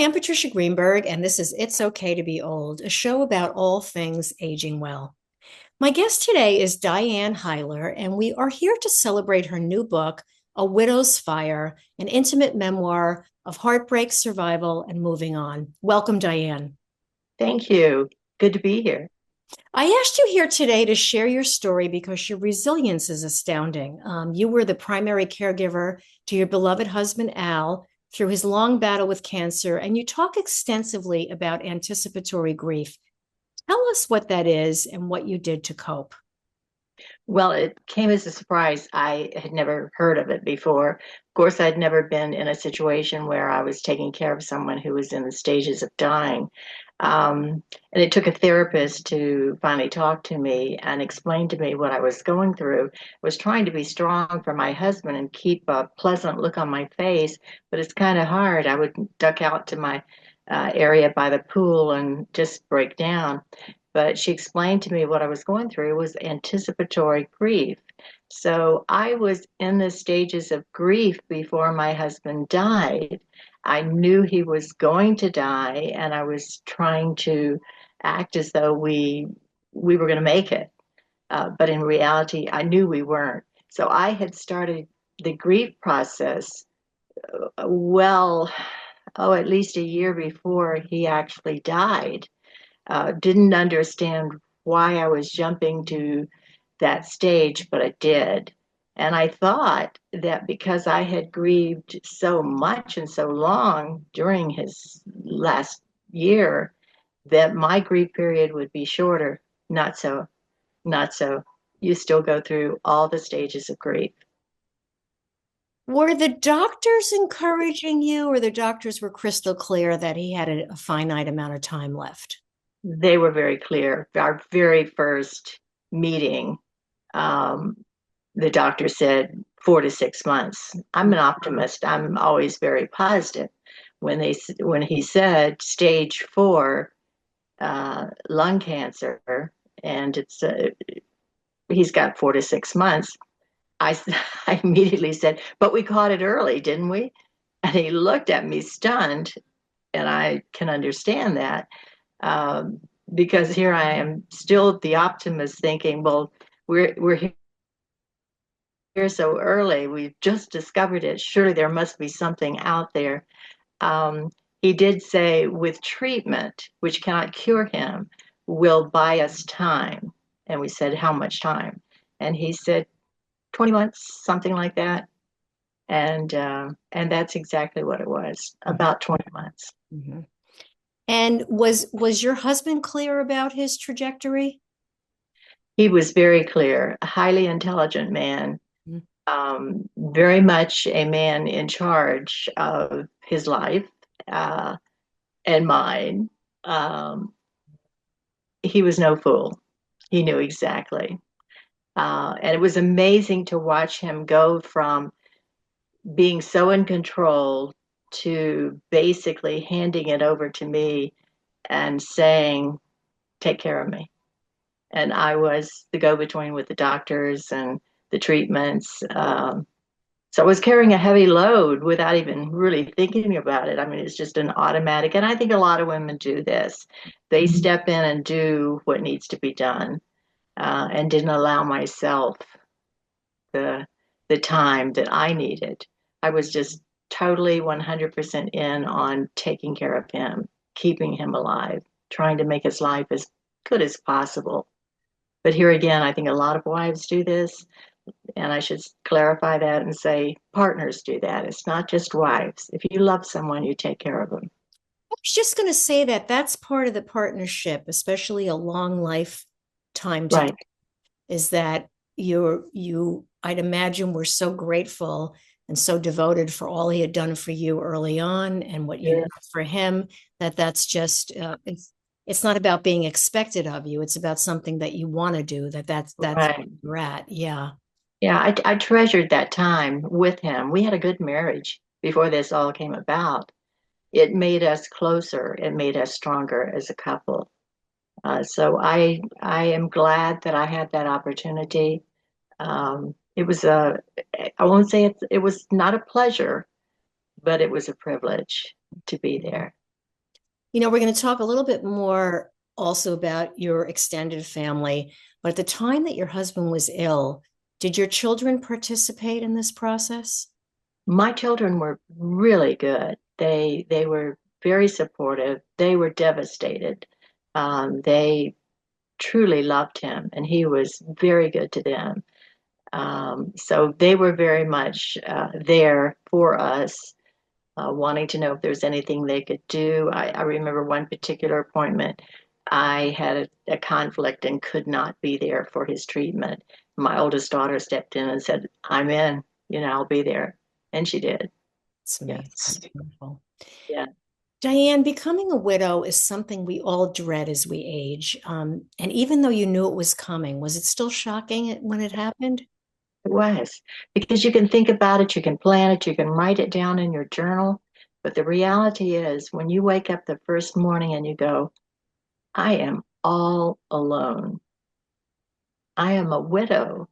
Hi, I'm Patricia Greenberg, and this is It's Okay to Be Old, a show about all things aging well. My guest today is Diane Heiler, and we are here to celebrate her new book, A Widow's Fire, an intimate memoir of heartbreak, survival, and moving on. Welcome, Diane. Thank you. Good to be here. I asked you here today to share your story because your resilience is astounding. You were the primary caregiver to your beloved husband, Al, through his long battle with cancer, and you talk extensively about anticipatory grief. Tell us what that is and what you did to cope. Well, it came as a surprise. I had never heard of it before. Of course, I'd never been in a situation where I was taking care of someone who was in the stages of dying. And it took a therapist to finally talk to me and explain to me what I was going through. I was trying to be strong for my husband and keep a pleasant look on my face, but it's kind of hard. I would duck out to my area by the pool and just break down. But she explained to me what I was going through was anticipatory grief. So I was in the stages of grief before my husband died. I knew he was going to die, and I was trying to act as though we were going to make it. But in reality, I knew we weren't. So I had started the grief process well, at least a year before he actually died. Didn't understand why I was jumping to that stage, but I did. And I thought that because I had grieved so much and so long during his last year, that my grief period would be shorter. Not so, not so. You still go through all the stages of grief. Were the doctors encouraging you, or the doctors were crystal clear that he had a finite amount of time left? They were very clear. Our very first meeting, um, the doctor said 4 to 6 months. I'm an optimist. I'm always very positive. When he said stage 4 lung cancer, and he's got 4 to 6 months, I I immediately said, "But we caught it early, didn't we?" And he looked at me stunned, and I can understand that um, because here I am still the optimist, thinking, "Well, we're here so early. We've just discovered it. Surely there must be something out there." Um, he did say, with treatment, which cannot cure him, will buy us time. And we said, how much time? And he said, 20 months, something like that. And that's exactly what it was, about 20 months. Mhm. And was your husband clear about his trajectory? He was very clear, a highly intelligent man, very much a man in charge of his life uh, and mine. Um, he was no fool. He knew exactly. And it was amazing to watch him go from being so in control to basically handing it over to me and saying, take care of me. And I was the go between with the doctors and the treatments. So I was carrying a heavy load without even really thinking about it. I mean, it's just an automatic. And I think a lot of women do this. They step in and do what needs to be done, and didn't allow myself the the time that I needed. I was just totally 100% in on taking care of him, keeping him alive, trying to make his life as good as possible. But here again, I think a lot of wives do this, and I should clarify that and say partners do that. It's not just wives. If you love someone, you take care of them. I was just going to say that that's part of the partnership, especially a long lifetime together, Right. is that I'd imagine were so grateful and so devoted for all he had done for you early on and what you did Yeah. for him, that that's just it's not about being expected of you. It's about something that you want to do, that's Right. where you're at. Yeah. Yeah, I treasured that time with him. We had a good marriage before this all came about. It made us closer. It made us stronger as a couple. So I am glad that I had that opportunity. It was I won't say it was not a pleasure, but it was a privilege to be there. We're going to talk a little bit more also about your extended family, but at the time that your husband was ill, did your children participate in this process? My children were really good. They were very supportive. They were devastated. They truly loved him, and he was very good to them. So they were very much there for us, wanting to know if there's anything they could do. I remember one particular appointment, I had a conflict and could not be there for his treatment. My oldest daughter stepped in and said, I'm in, I'll be there. And she did. It's amazing. Yes. Wonderful. Yeah. Diane, becoming a widow is something we all dread as we age. And even though you knew it was coming, was it still shocking when it happened? It was because you can think about it, you can plan it, you can write it down in your journal. But the reality is, when you wake up the first morning and you go, I am all alone, I am a widow.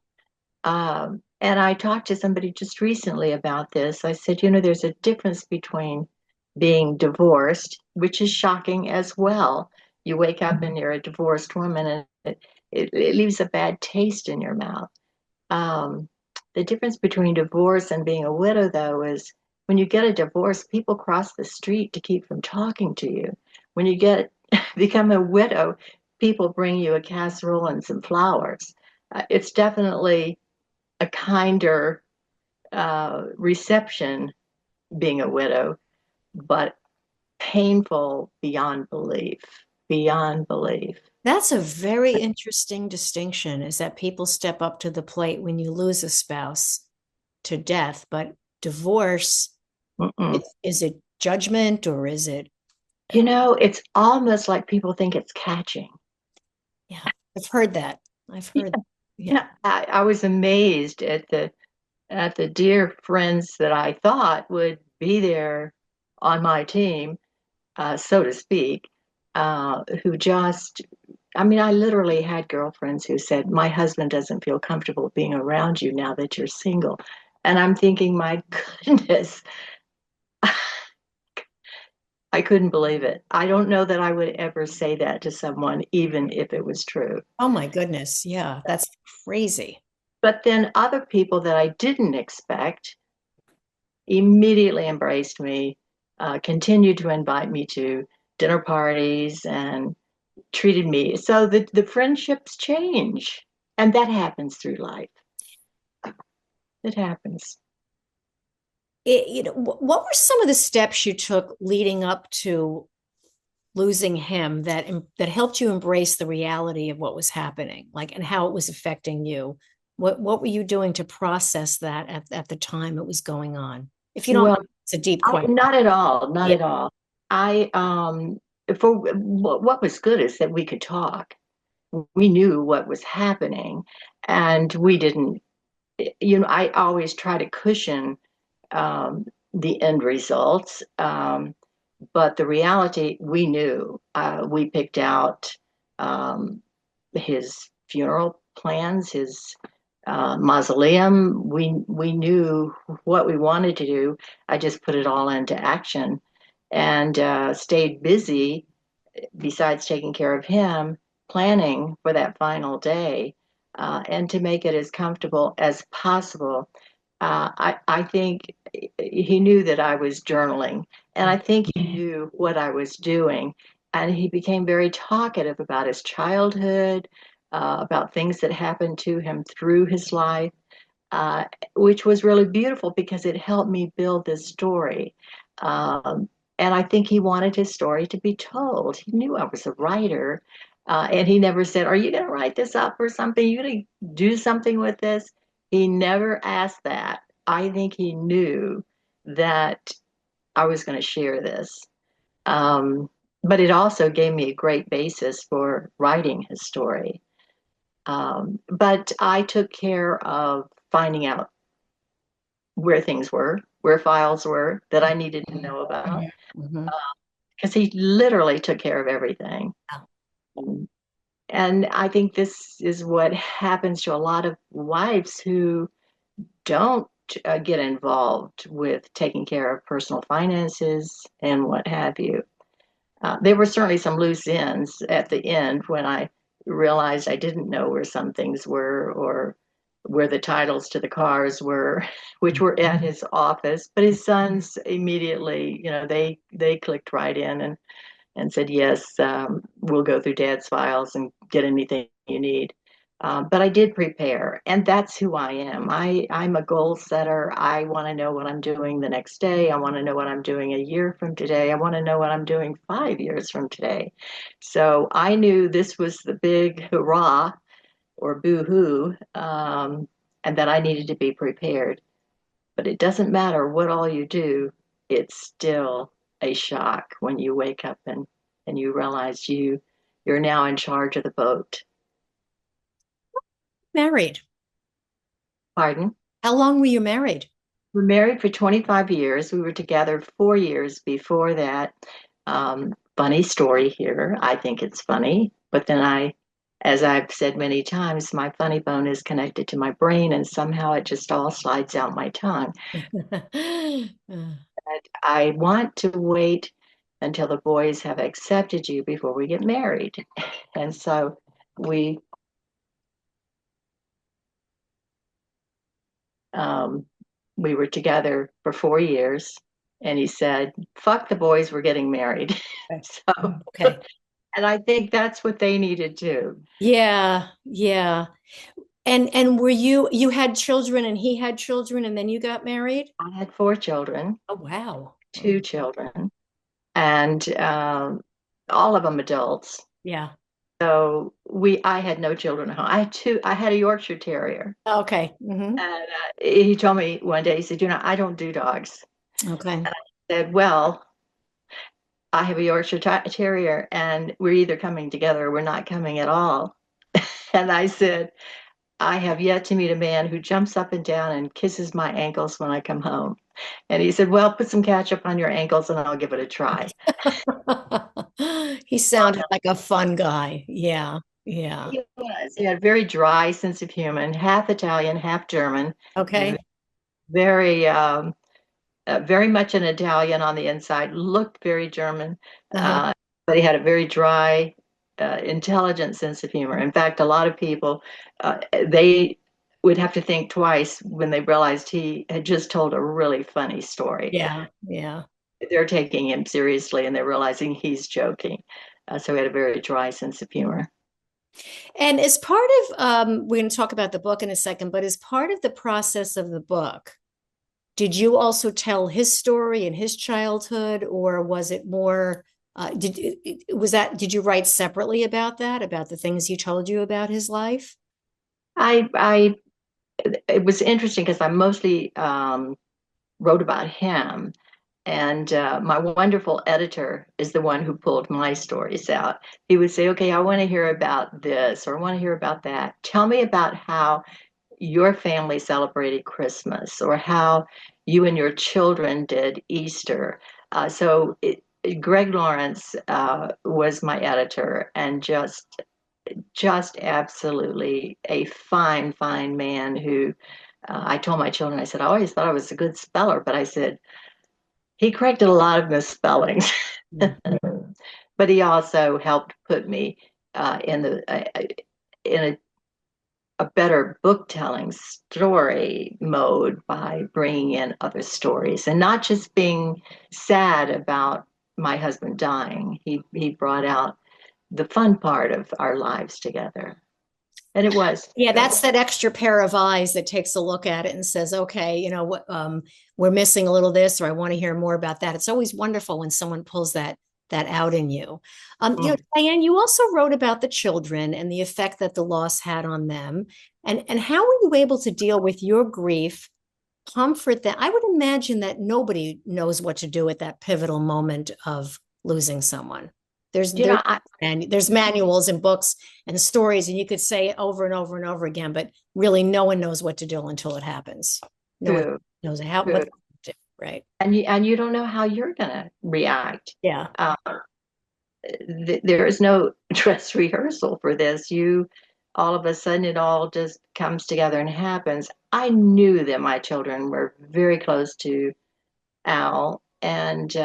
And I talked to somebody just recently about this. I said, there's a difference between being divorced, which is shocking as well. You wake up and you're a divorced woman, and it leaves a bad taste in your mouth. Um, the difference between divorce and being a widow, though, is when you get a divorce, people cross the street to keep from talking to you. When you get become a widow, people bring you a casserole and some flowers. It's definitely a kinder reception being a widow, but painful beyond belief, beyond belief. That's a very interesting distinction, is that people step up to the plate when you lose a spouse to death, but divorce, Mm-mm. is it judgment or is it? It's almost like people think it's catching. Yeah, I've heard that. I've heard, yeah. I was amazed at the dear friends that I thought would be there on my team, so to speak, who just, I mean, I literally had girlfriends who said, my husband doesn't feel comfortable being around you now that you're single. And I'm thinking, my goodness, I couldn't believe it. I don't know that I would ever say that to someone, even if it was true. Oh my goodness. Yeah, that's crazy. But then other people that I didn't expect immediately embraced me, continued to invite me to dinner parties and treated me. So the friendships change. And that happens through life. It happens. What were some of the steps you took leading up to losing him that helped you embrace the reality of what was happening, like, and how it was affecting you? What were you doing to process that at the time it was going on? If you don't Well, mind, it's a deep question. not at all, not Yeah. at all. I for what was good is that we could talk. We knew what was happening, and we didn't. I always try to cushion the end results. But the reality, we knew. We picked out um, his funeral plans, his mausoleum. We knew what we wanted to do. I just put it all into action and stayed busy. Besides taking care of him, planning for that final day, and to make it as comfortable as possible. I think he knew that I was journaling, and I think he knew what I was doing. And he became very talkative about his childhood, about things that happened to him through his life, uh, which was really beautiful because it helped me build this story. Um, and I think he wanted his story to be told. He knew I was a writer, and he never said, are you going to write this up or something? You going to do something with this? He never asked that. I think he knew that I was going to share this. Um, but it also gave me a great basis for writing his story. But I took care of finding out where things were, where files were that I needed to know about, Mm-hmm. because he literally took care of everything. Oh, And I think this is what happens to a lot of wives who don't get involved with taking care of personal finances and what have you. There were certainly some loose ends at the end when I realized I didn't know where some things were or where the titles to the cars were, which were at his office. But his sons immediately, they clicked right in and said, yes, we'll go through Dad's files and get anything you need. But I did prepare, and that's who I am. I'm a goal setter. I want to know what I'm doing the next day. I want to know what I'm doing a year from today. I want to know what I'm doing 5 years from today. So I knew this was the big hurrah or boo-hoo, and that I needed to be prepared. But it doesn't matter what all you do, it's still a shock when you wake up and you realize you're now in charge of the boat. Married. Pardon? How long were you married? We were married for 25 years. We were together 4 years before that. Funny story here. I think it's funny, but then as I've said many times, my funny bone is connected to my brain, and somehow it just all slides out my tongue. I want to wait until the boys have accepted you before we get married. And so we um, we were together for 4 years, and he said, "Fuck the boys, we're getting married." So, Okay. and I think that's what they needed too. Yeah, yeah. And were you had children and he had children and then you got married? I had 4 children, Oh, wow. Oh, 2 children, and all of them adults. yeah. So I had no children at home. I had a Yorkshire Terrier. Okay. And he told me one day, he said, I don't do dogs. Okay. And I said, well, I have a Yorkshire Terrier, and we're either coming together or we're not coming at all. And I said, I have yet to meet a man who jumps up and down and kisses my ankles when I come home. And he said, well, put some ketchup on your ankles and I'll give it a try. He sounded like a fun guy. Yeah. Yeah. He was. He had a very dry sense of humor, half Italian, half German, Okay. very very much an Italian on the inside, looked very German, Uh-huh. but he had a very dry, intelligent sense of humor. In fact, a lot of people, they would have to think twice when they realized he had just told a really funny story. Yeah. Yeah. They're taking him seriously and they're realizing he's joking. So he had a very dry sense of humor. And as part of we're going to talk about the book in a second, but as part of the process of the book, did you also tell his story and his childhood, or was it more did you write separately about that, about the things he told you about his life? I it was interesting because I mostly wrote about him. And my wonderful editor is the one who pulled my stories out. He would say, okay, I want to hear about this or I want to hear about that. Tell me about how your family celebrated Christmas or how you and your children did Easter. Greg Lawrence was my editor and just absolutely a fine, fine man who I told my children, I said, I always thought I was a good speller, but I said, he corrected a lot of misspellings, but he also helped put me in a better book telling story mode by bringing in other stories and not just being sad about my husband dying. He brought out the fun part of our lives together, and it was Yeah, good. that's that extra pair of eyes that takes a look at it and says, okay, you know what, we're missing a little this, or I want to hear more about that. It's always wonderful when someone pulls that out in you. Mm. Diane, you also wrote about the children and the effect that the loss had on them. And how were you able to deal with your grief, comfort that I would imagine that nobody knows what to do at that pivotal moment of losing someone. There's You there's know, I, and there's manuals and books and stories, and you could say it over and over and over again, but really no one knows what to do until it happens. No one true, knows how what true, to do, right? and you don't know how you're gonna react. Yeah. Uh, there is no dress rehearsal for this. You all of a sudden it all just comes together and happens. I knew that my children were very close to Al, and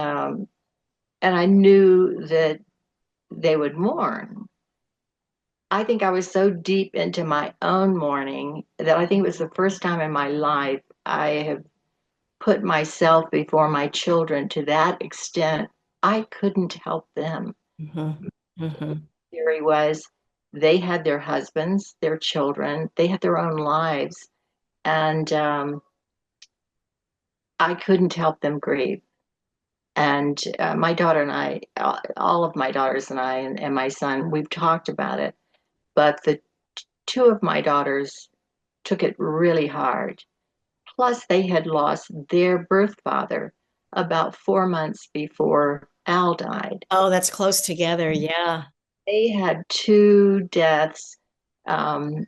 and I knew that they would mourn. I think I was so deep into my own mourning that I think it was the first time in my life I have put myself before my children to that extent. I couldn't help them. Mm-hmm. Mm-hmm. Theory was they had their husbands, their children, they had their own lives, and I couldn't help them grieve. And my daughter and I, all of my daughters and I, and my son, we've talked about it. But the two of my daughters took it really hard. Plus, they had lost their birth father about 4 months before Al died. Oh, that's close together. Yeah. They had two deaths, um,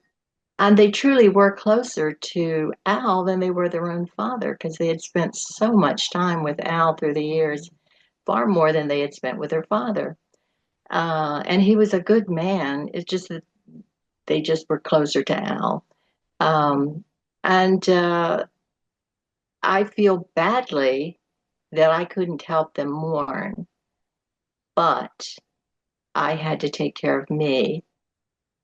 and they truly were closer to Al than they were their own father because they had spent so much time with Al through the years, far more than they had spent with their father. And he was a good man. It's just that they just were closer to Al. And I feel badly that I couldn't help them mourn, but I had to take care of me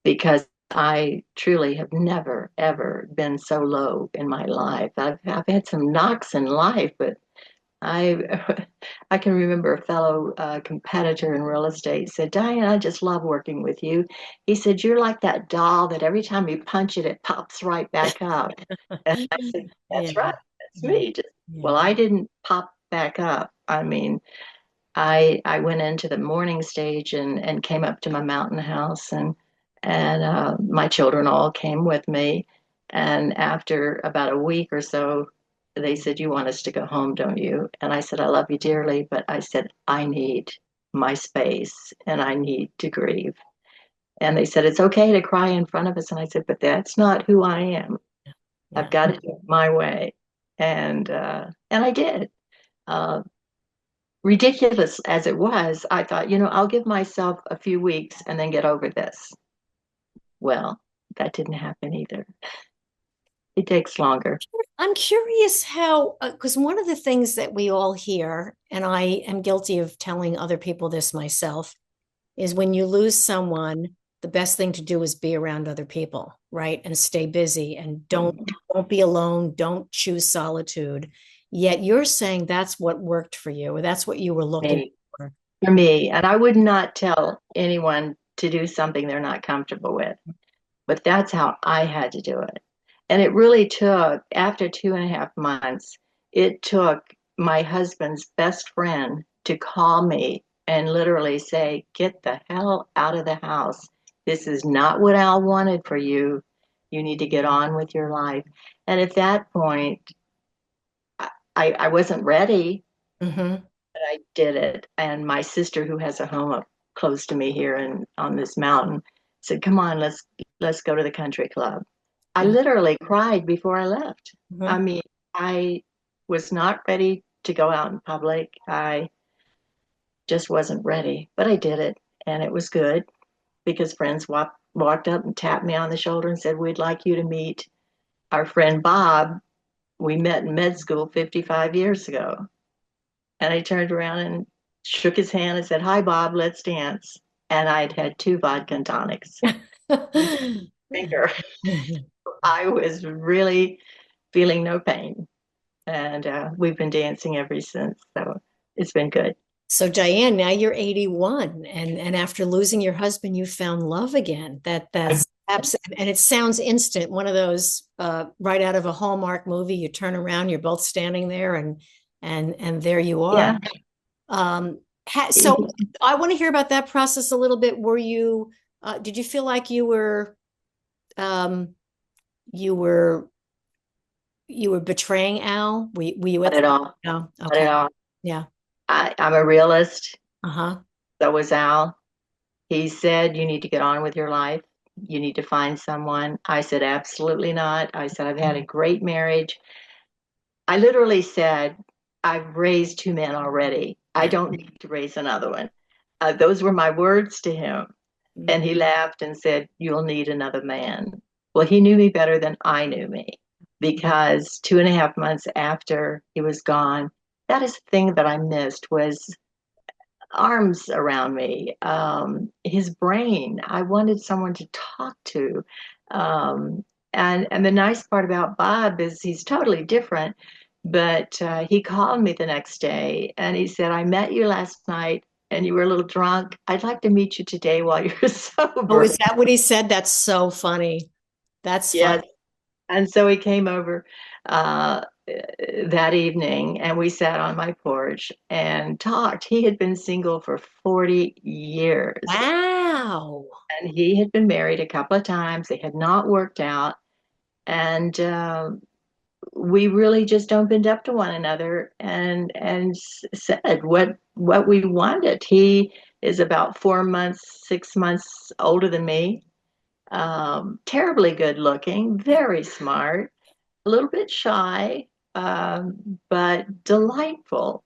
because I truly have never, ever been so low in my life. I've had some knocks in life, but I I can remember a fellow competitor in real estate said, Diane, I just love working with you. He said, you're like that doll that every time you punch it, it pops right back up. And I said, Yeah. that's right. That's Yeah. me. Just, well, Yeah. I didn't pop back up. I mean, I went into the morning stage and came up to my mountain house and my children all came with me. And after about a week or so, they said, "You want us to go home, don't you?" And I said, "I love you dearly, but I said I need my space and I need to grieve." And they said, "It's okay to cry in front of us." And I said, "But that's not who I am. I've Yeah. got to do it my way." And I did. Uh, Ridiculous as it was, I thought, I'll give myself a few weeks and then get over this. Well, that didn't happen either. It takes longer. I'm curious how, because one of the things that we all hear, and I am guilty of telling other people this myself, is when you lose someone, the best thing to do is be around other people, right? And stay busy and don't be alone, don't choose solitude. Yet you're saying that's what worked for you, or that's what you were looking Me, for. for me, and I would not tell anyone to do something they're not comfortable with, but that's how I had to do it. And it really took, after 2.5 months, it took my husband's best friend to call me and literally say, "Get the hell out of the house. This is not what Al wanted for you. You need to get on with your life." And at that point, I wasn't ready, Mm-hmm. but I did it. And my sister, who has a home up close to me here and on this mountain, said, "Come on, let's go to the country club." I literally cried before I left. I Mm-hmm. mean, I was not ready to go out in public. I just wasn't ready, but I did it, and it was good because friends walked up and tapped me on the shoulder and said, "We'd like you to meet our friend Bob. We met in med school 55 years ago." And I turned around and shook his hand and said, "Hi, Bob, let's dance." And I'd had two vodka and tonics. Finger. I was really feeling no pain. And we've been dancing ever since. So it's been good. So Diane, now you're 81, and after losing your husband, you found love again. That's abs and it sounds instant. One of those right out of a Hallmark movie. You turn around, you're both standing there, and there you are. Yeah. So I want to hear about that process a little bit. Did you feel like um, you were you were betraying Al? Were you Not at? at all. No, Not at okay, all. yeah, I'm a realist. uh-huh. So was Al. He said, "You need to get on with your life. You need to find someone." I said, "Absolutely not." I said, "I've had a great marriage." I literally said, "I've raised two men already. I don't need to raise another one." Those were my words to him. And he laughed and said, "You'll need another man." Well, he knew me better than I knew me because 2.5 months after he was gone, that is the thing that I missed was arms around me. His brain, I wanted someone to talk to. Um, and the nice part about Bob is he's totally different. But he called me the next day and he said, I met you last night and you were a little drunk. I'd like to meet you today while you're Oh, is sober. that what he said? That's so funny. That's funny. Yes. And so he came over uh, that evening and we sat on my porch and talked. He had been single for 40 years Wow. and he had been married a couple of times. They had not worked out. And we really just opened up to one another and said what we wanted. He is about 4 months, 6 months older than me. Terribly good looking, very smart, a little bit shy, but delightful.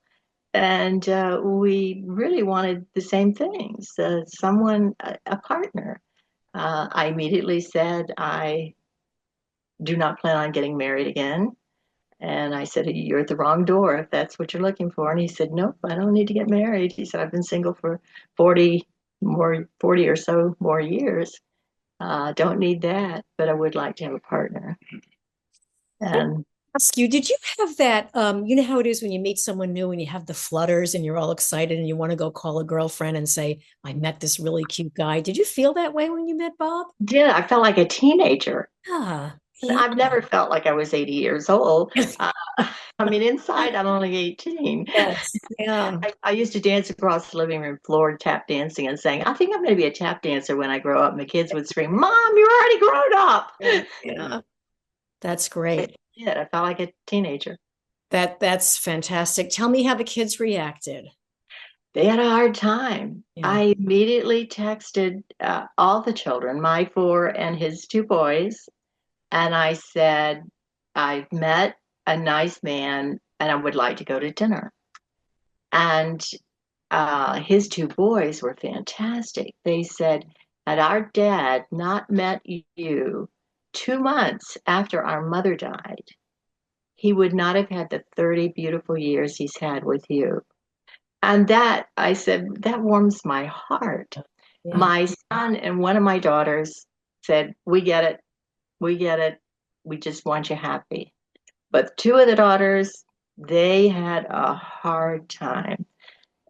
And we really wanted the same things, someone, a partner. I immediately said, I do not plan on getting married again. And I said, you're at the wrong door if that's what you're looking for. And he said, nope, I don't need to get married. He said, I've been single for 40 or so more years. Don't need that, but I would like to have a partner. And Ask you, did you have that? You know how it is when you meet someone new and you have the flutters and you're all excited and you want to go call a girlfriend and say, I met this really cute guy. Did you feel that way when you met Bob? did I felt like a teenager. Yeah. And Yeah. I've never felt like I was 80 years old. Uh, I mean, inside, I'm only 18. Yes. Yeah. I used to dance across the living room floor, tap dancing and saying, I think I'm going to be a tap dancer when I grow up. And the kids would scream, Mom, you're already grown up. Yeah. Yeah. That's I great. did. I felt like a teenager. That's fantastic. Tell me how the kids reacted. They had a hard time. Yeah. I immediately texted all the children, my four and his two boys, and I said, I've met a nice man and I would like to go to dinner. And his two boys were fantastic. They said, had our dad not met you 2 months after our mother died, he would not have had the 30 beautiful years he's had with you. And that, I said, that warms my heart. Yeah. My son and one of my daughters said, we get it. We get it. We just want you happy. But two of the daughters, they had a hard time.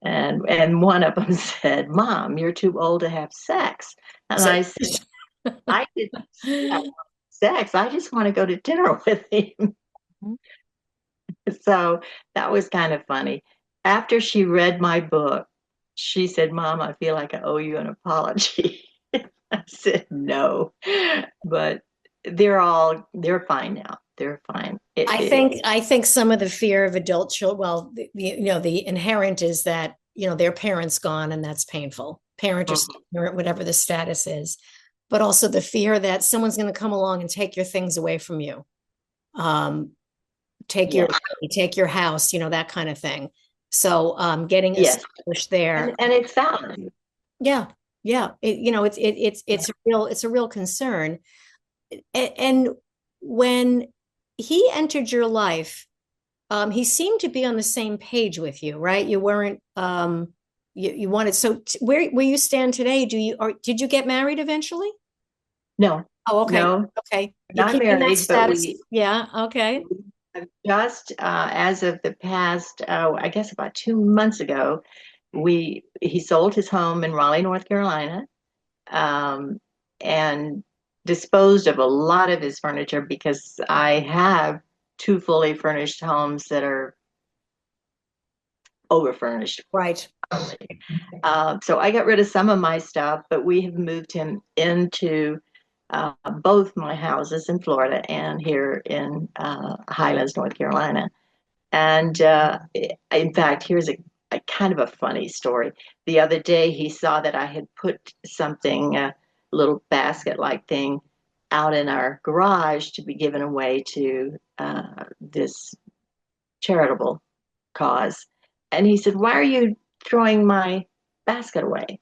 And one of them said, Mom, you're too old to have sex. And So, I said, I didn't say I want sex. I just want to go to dinner with him. So that was kind of funny. After she read my book, she said, Mom, I feel like I owe you an apology. I said, no, but they're fine now. They're fine. I think some of the fear of adult children, well, the inherent is that, their parents gone and that's painful. Parent or parent, whatever the status is. But also the fear that someone's going to come along and take your things away from you. Um, take your Yes, take your house, that kind of thing. So getting yes, established there. and it's valid. Yeah. Yeah. It's a real concern. And when he entered your life, he seemed to be on the same page with you, right? You weren't you wanted where you stand today, did you get married eventually? No, Oh, okay. no, Okay. You're not keeping that married, but status. we Yeah, okay. have just as of the past, I guess about 2 months ago, we he sold his home in Raleigh, North Carolina, um, and disposed of a lot of his furniture because I have two fully furnished homes that are overfurnished. Right. So I got rid of some of my stuff, but we have moved him into both my houses in Florida and here in Highlands, North Carolina. And in fact, here's a kind of a funny story. The other day, he saw that I had put something, a little basket-like thing, out in our garage to be given away to this charitable cause. And he said, "Why are you throwing my basket away?"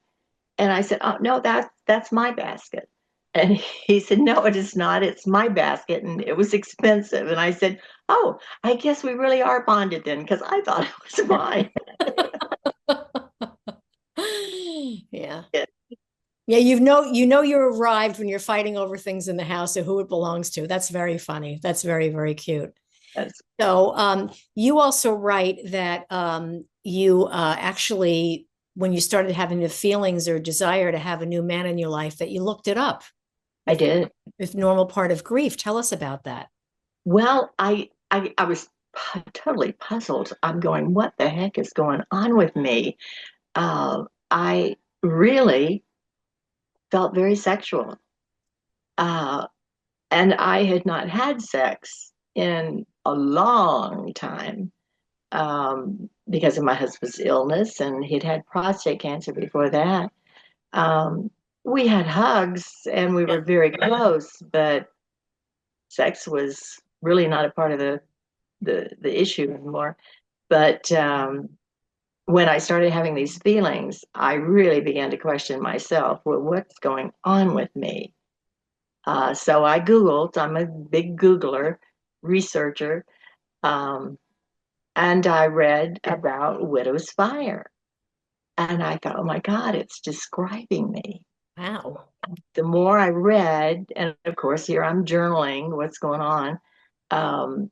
And I said, "Oh no, that's my basket." And he said, "No, it is not. It's my basket, and it was expensive." And I said, "Oh, I guess we really are bonded then, because I thought it was mine." Yeah. Yeah, Yeah, you arrived when you're fighting over things in the house or who it belongs to. That's very funny. That's very, very cute. that's So, you also write that you actually, when you started having the feelings or desire to have a new man in your life, that you looked it up I if did. if normal part of grief. Tell us about that. Well, I was totally puzzled. I'm going, what the heck is going on with me? I really felt very sexual. Uh, and I had not had sex in a long time because of my husband's illness, and he'd had prostate cancer before that. Um, we had hugs and we were very close, but sex was really not a part of the issue anymore. But when I started having these feelings, I really began to question myself. Well, what's going on with me? So I Googled. I'm a big Googler, researcher, um, and I read about widow's fire. And I thought, oh my God, it's describing me. Wow. The more I read, and of course, here I'm journaling what's going on, um,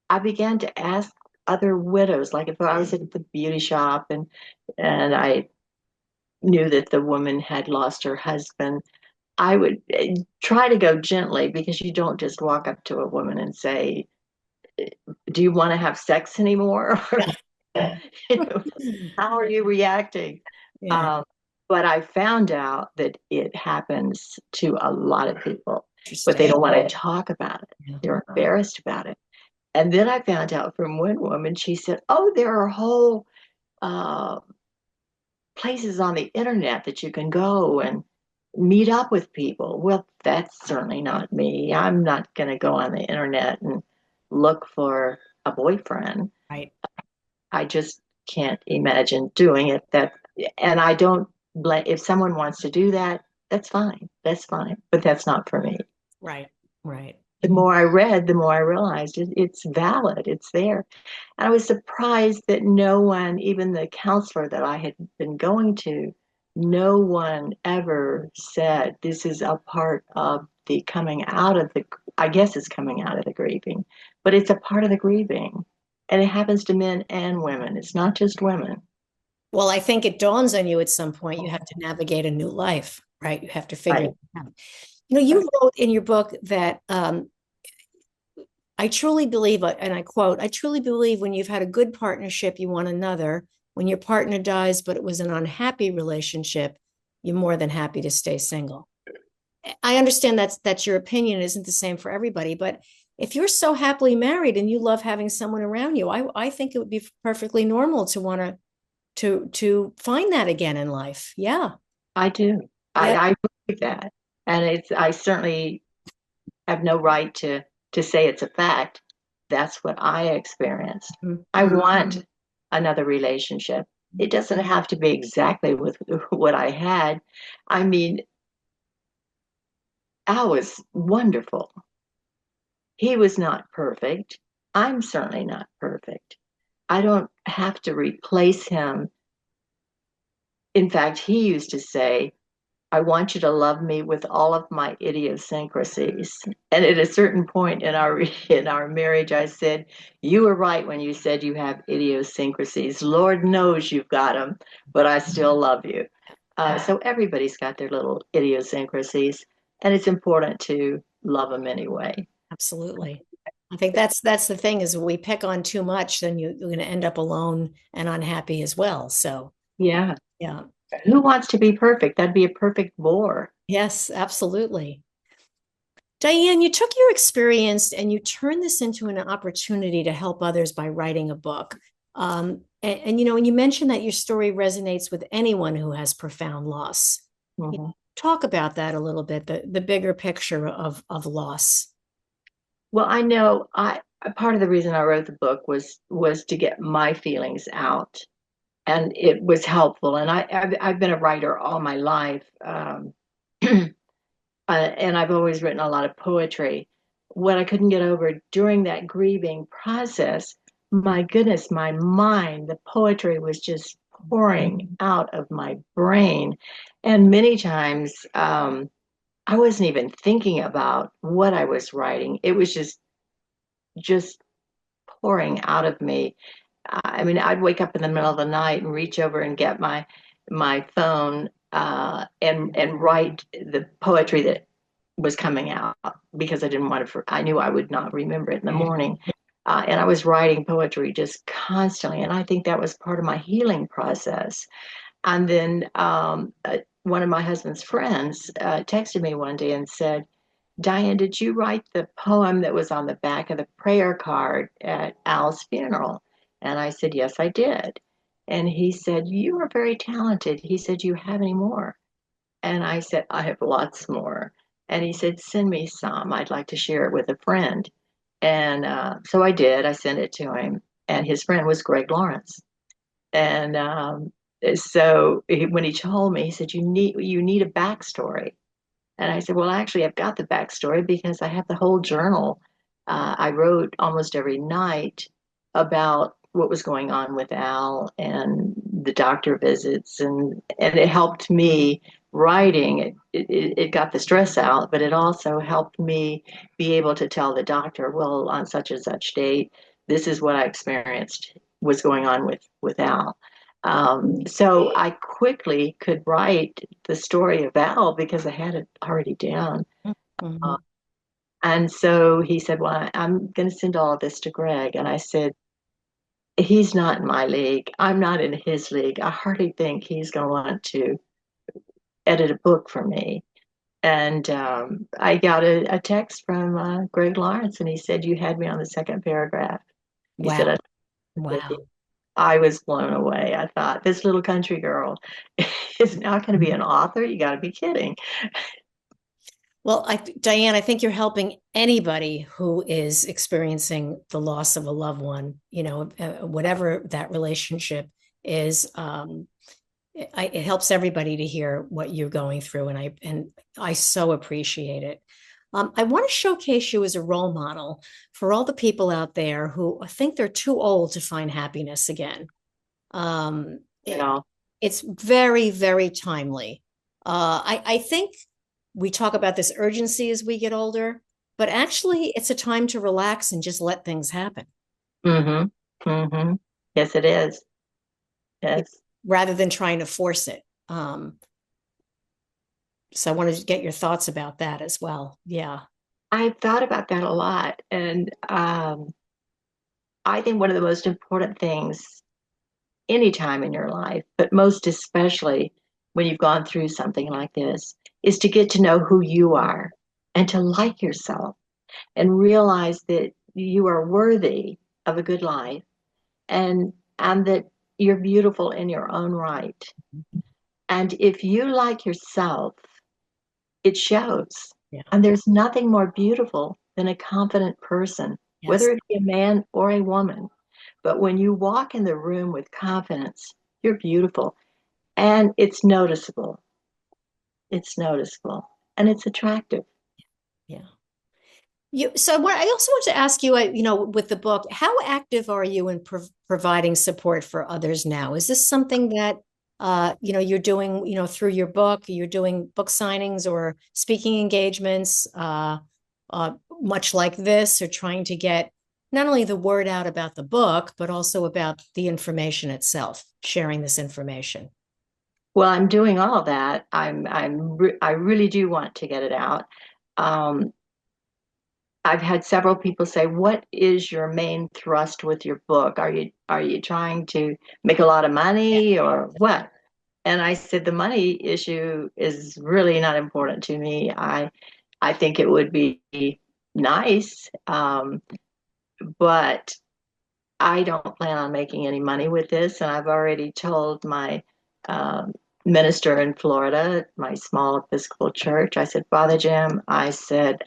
I began to ask other widows, like if I was at the beauty shop and I knew that the woman had lost her husband, I would try to go gently because you don't just walk up to a woman and say, "Do you want to have sex anymore?" you know, how are you reacting? Yeah. Um, but I found out that it happens to a lot of people, but they Interesting. don't want to talk about it. Yeah. They're embarrassed about it. And then I found out from one woman, she said, "Oh, there are whole uh, places on the internet that you can go and meet up with people." Well, that's certainly not me. I'm not going to go on the internet and look for a boyfriend. Right. I just can't imagine doing it. And I don't blame if someone wants to do that. That's fine. That's fine. But that's not for me. Right. Right. The more I read, the more I realized it's valid. It's there. And I was surprised that no one, even the counselor that I had been going to, no one ever said this is a part of the coming out of the, I guess it's coming out of the grieving, but it's a part of the grieving. And it happens to men and women. It's not just women. Well, I think it dawns on you at some point you have to navigate a new life, right? You have to figure Right. it out. You wrote in your book that I truly believe, and I quote, I truly believe when you've had a good partnership, you want another. When your partner dies, but it was an unhappy relationship, you're more than happy to stay single. I understand that's your opinion. It isn't the same for everybody, but if you're so happily married and you love having someone around you, I think it would be perfectly normal to want to find that again in life. Yeah. I do. Yeah. I believe that. And I certainly have no right to say it's a fact. That's what I experienced. I Mhm. want another relationship. It doesn't have to be exactly with what I had. I mean, Al was wonderful. He was not perfect. I'm certainly not perfect. I don't have to replace him. In fact, he used to say, I want you to love me with all of my idiosyncrasies. And at a certain point in our marriage, I said, "You were right when you said you have idiosyncrasies. Lord knows you've got them, but I still love you." So everybody's got their little idiosyncrasies, and it's important to love them anyway. Absolutely. I think that's the thing is we pick on too much, then you're going to end up alone and unhappy as well. So, Yeah. yeah. Who wants to be perfect? That'd be a perfect bore. Yes, absolutely. Diane, you took your experience and you turned this into an opportunity to help others by writing a book. And you mentioned that your story resonates with anyone who has profound loss. Mhm. Talk about that a little bit, the bigger picture of loss. Well, I know I part of the reason I wrote the book was to get my feelings out, and it was helpful. And I've been a writer all my life, and I've always written a lot of poetry. What I couldn't get over during that grieving process, my goodness, my mind, the poetry was just pouring out of my brain. And many times, I wasn't even thinking about what I was writing. It was just pouring out of me. I mean, I'd wake up in the middle of the night and reach over and get my phone and write the poetry that was coming out because I didn't want to. I knew I would not remember it in the morning, and I was writing poetry just constantly, and I think that was part of my healing process. And then one of my husband's friends texted me one day and said, Diane, did you write the poem that was on the back of the prayer card at Al's funeral? And I said, yes, I did. And he said, you are very talented. He said, you have any more? And I said, I have lots more. And he said, send me some. I'd like to share it with a friend. And so I did. I sent it to him. And his friend was Greg Lawrence. And when he told me, he said, you need a backstory. And I said, well, actually, I've got the backstory because I have the whole journal. I wrote almost every night about what was going on with Al and the doctor visits, and it helped me writing. It got the stress out, but it also helped me be able to tell the doctor, well, on such and such date, this is what I experienced was going on with Al. So I quickly could write the story of Val because I had it already down. Mhm. Uh, and so he said, well, I'm going to send all of this to Greg. And I said, he's not in my league. I'm not in his league. I hardly think he's going to want to edit a book for me. And I got a text from Greg Lawrence, and he said, you had me on the second paragraph. He said, Wow. with you. Wow. I was blown away. I thought, this little country girl is not going to be an author. You got to be kidding. Well, Diane, I think you're helping anybody who is experiencing the loss of a loved one, whatever that relationship is. It helps everybody to hear what you're going through, and I so appreciate it. I want to showcase you as a role model for all the people out there who think they're too old to find happiness again. Um, You it, know, it's very, very timely. I think we talk about this urgency as we get older, but actually, it's a time to relax and just let things happen mm-hmm, mm-hmm. Yes, it is. Yes. rather than trying to force it. So I wanted to get your thoughts about that as well. Yeah. I've thought about that a lot. And I think one of the most important things anytime in your life, but most especially when you've gone through something like this, is to get to know who you are and to like yourself and realize that you are worthy of a good life and that you're beautiful in your own right. And if you like yourself, it shows. Yeah. And there's nothing more beautiful than a confident person, whether Yes. it be a man or a woman. But when you walk in the room with confidence, you're beautiful and it's noticeable. It's noticeable and it's attractive. Yeah. So what I also want to ask you, with the book, how active are you in providing support for others now? Is this something that, you're doing, through your book, you're doing book signings or speaking engagements, much like this, or trying to get not only the word out about the book, but also about the information itself, sharing this information? Well, I'm doing all of that. I really do want to get it out. Um, I've had several people say, "What is your main thrust with your book? Are you trying to make a lot of money or what?" And I said, "The money issue is really not important to me. I think it would be nice, but I don't plan on making any money with this. And I've already told my um, minister in Florida, my small Episcopal church, I said, Father Jim, I said,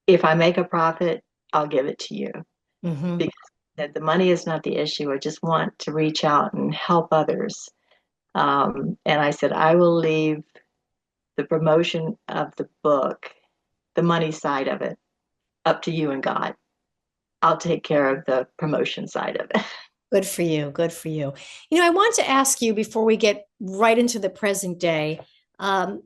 if I make a profit, I'll give it to you Hmm. because that the money is not the issue. I just want to reach out and help others. And I said, I will leave the promotion of the book, the money side of it, up to you and God. I'll take care of the promotion side of it. Good for you. Good for you. I want to ask you before we get right into the present day. I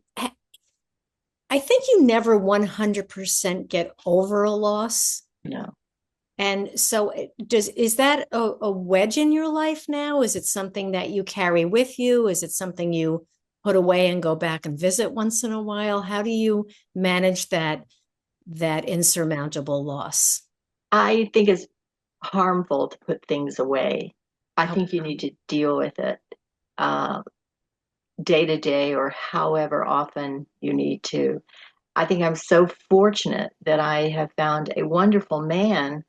think you never 100% get over a loss. No. And so is that a wedge in your life now? Is it something that you carry with you? Is it something you put away and go back and visit once in a while? How do you manage that insurmountable loss? I think it's harmful to put things away. I Oh, think you need to deal with it uh, day to day or however often you need to. I think I'm so fortunate that I have found a wonderful man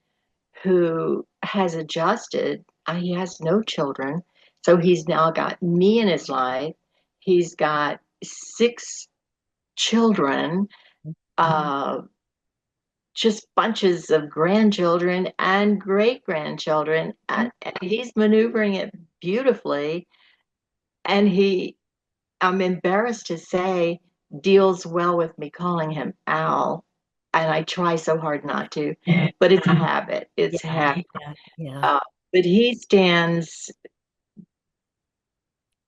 who has adjusted. He has no children, so he's now got me in his life. He's got six children, uh, just bunches of grandchildren and great grandchildren, and he's maneuvering it beautifully. And I'm embarrassed to say, deals well with me calling him Al. And I try so hard not to, but it's a habit. It's a yeah, habit. yeah, yeah. Uh, but he stands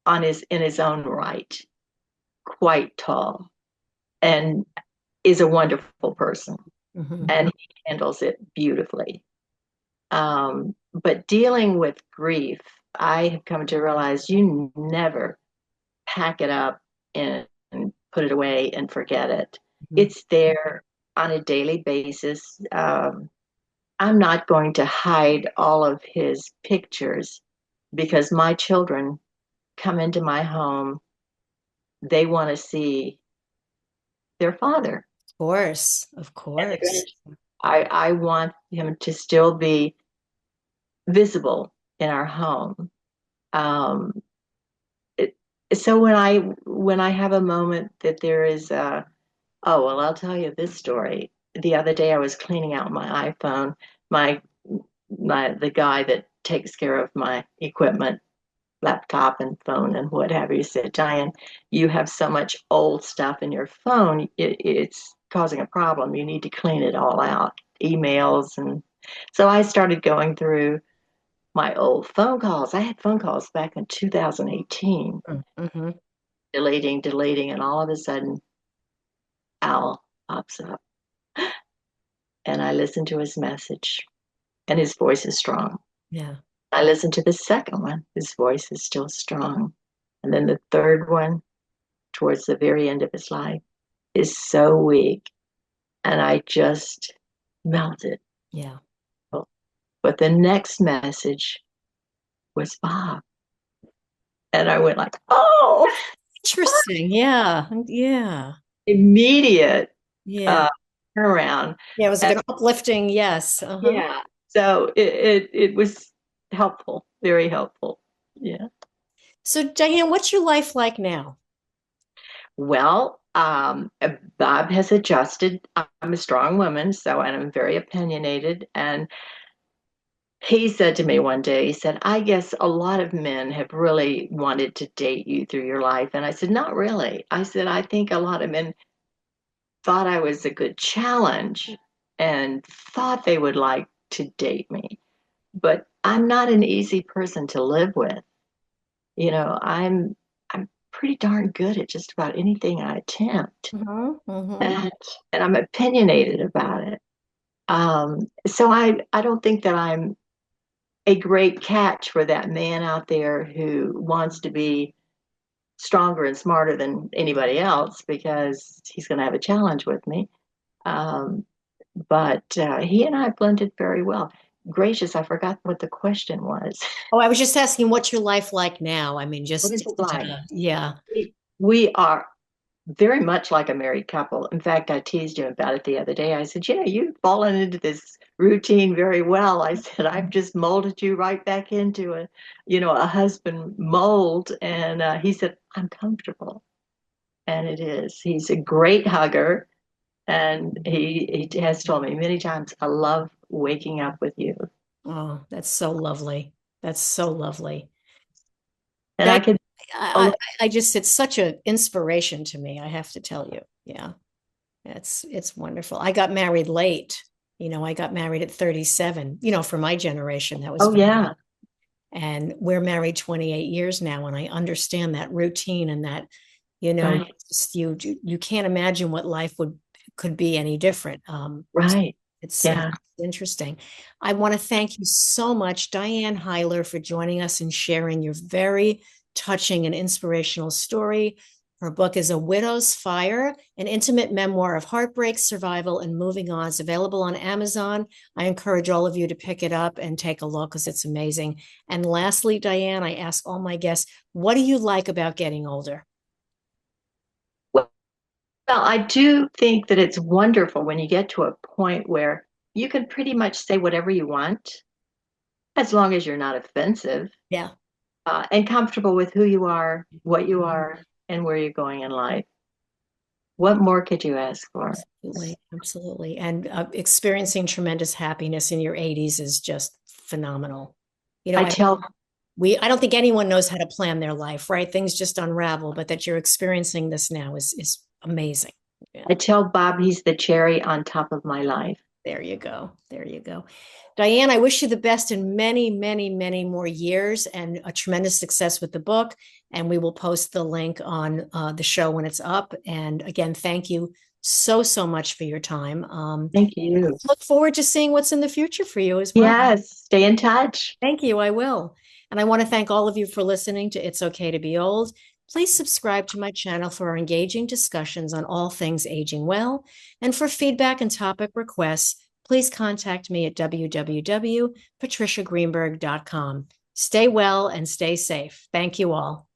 in his own right, quite tall, and is a wonderful person, Mhm. and he handles it beautifully. But dealing with grief, I have come to realize you never pack it up and put it away and forget it. Mhm. It's there on a daily basis. I'm not going to hide all of his pictures because my children come into my home. They want to see their father. Of course, of And they're course. going I want him to still be visible in our home. Um, it, so when I have a moment that there is oh, well, I'll tell you this story. The other day I was cleaning out my iPhone. My the guy that takes care of my equipment, laptop and phone and what have you, said, Diane, you have so much old stuff in your phone, it's causing a problem. You need to clean it all out, emails. And so I started going through my old phone calls. I had phone calls back in 2018, Mm-hmm. deleting, and all of a sudden, Al pops up. And I listen to his message, and his voice is strong. Yeah. I listen to the second one, his voice is still strong. And then the third one, towards the very end of his life, is so weak. And I just melted. Yeah. But the next message was Bob. And I went like, oh, Interesting. Yeah. Yeah. immediate Yeah. uh, turnaround. Yeah. It was And like an uplifting. Yes. Uh-huh. yeah, so it was helpful, very helpful. Yeah. So, Diane, what's your life like now? Well, Bob has adjusted. I'm a strong woman, so and I'm very opinionated. And he said to me one day, he said, I guess a lot of men have really wanted to date you through your life. And I said, not really. I said, I think a lot of men thought I was a good challenge and thought they would like to date me. But I'm not an easy person to live with. I'm pretty darn good at just about anything I attempt. Mm-hmm. Mm-hmm. and, and I'm opinionated about it. So I don't think that I'm a great catch for that man out there who wants to be stronger and smarter than anybody else because he's going to have a challenge with me. Um, but he and I blended very well. Gracious, I forgot what the question was. Oh, I was just asking, what's your life like now? I mean, What is it like? yeah. We are very much like a married couple. In fact, I teased him about it the other day. I said, you've fallen into this routine very well. I said, I've just molded you right back into a husband mold. And he said, I'm comfortable. And it is. He's a great hugger. And he has told me many times, I love waking up with you. Oh, that's so lovely. That's so lovely. And I That could, I, oh, I just it's such an inspiration to me, I have to tell you. Yeah. It's wonderful. I got married late. I got married at 37. For my generation, that was oh very, yeah. And we're married 28 years now, and I understand that routine and that, Right. you can't imagine what life could be any different. Right. It's Yeah. interesting. I want to thank you so much, Diane Heiler, for joining us and sharing your very touching and inspirational story. Her book is A Widow's Fire, an intimate memoir of heartbreak, survival, and moving on. It's available on Amazon. I encourage all of you to pick it up and take a look because it's amazing. And lastly, Diane, I ask all my guests, what do you like about getting older? Well, I do think that it's wonderful when you get to a point where you can pretty much say whatever you want, as long as you're not offensive, Yeah. and comfortable with who you are, what you are, and where you're going in life. What more could you ask for? Absolutely, absolutely. And experiencing tremendous happiness in your 80s is just phenomenal. I I tell I don't think anyone knows how to plan their life, right? Things just unravel, but that you're experiencing this now is amazing. Yeah. I tell Bob he's the cherry on top of my life. There you go. There you go. Diane, I wish you the best in many, many, many more years and a tremendous success with the book. And we will post the link on the show when it's up. And again, thank you so, so much for your time. Thank you. Look forward to seeing what's in the future for you as well. Yes, stay in touch. Thank you. I will. And I want to thank all of you for listening to It's Okay to Be Old. Please subscribe to my channel for our engaging discussions on all things aging well. And for feedback and topic requests, please contact me at www.patriciagreenberg.com. Stay well and stay safe. Thank you all.